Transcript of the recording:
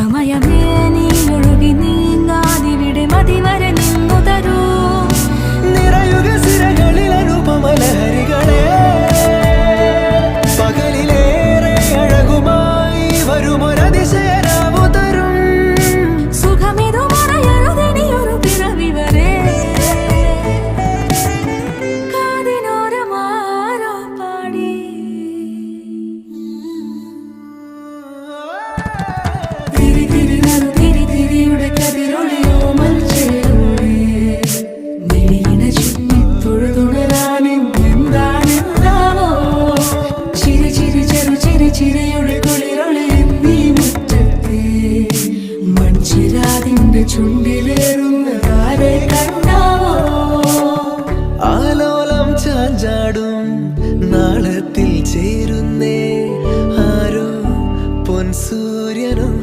സമയമേ നീ ഒഴുകി നീങ്ങാതിവിടെ മതിവരെ നിന്നു തരൂ. നിറയുക സിരകളിൽ അനുപമലഹരികളെ, പകലിലേറെ അഴകുമായി വരുമൊരതിശയരാവു തരും. സുഖമിതു മറയരുതിനിയൊരു പിറവി വരെ. കാതിനോരമാരോ പാടി തിരി തിരി നറു തിരി തിരിയുടെ കതിരൊളിയോ മൽച്ചേരോടെ മിഴിയിണ ചുറ്റി തൊഴുതുണരാനും എന്താണെന്താവോ. ചിരി ചിരി ചെറു ചിരി ചിരിയുടെ കുളിരൊളി നീ മുറ്റത്തെ മൺചിരാതിന്റെ ചുണ്ടിലേറുന്നതാരെ കണ്ടാവോ. ആലോലം ചാഞ്ചാടും നാളത്തിൽ ചേരുന്നേ ആരോ പൊൻസൂര്യനും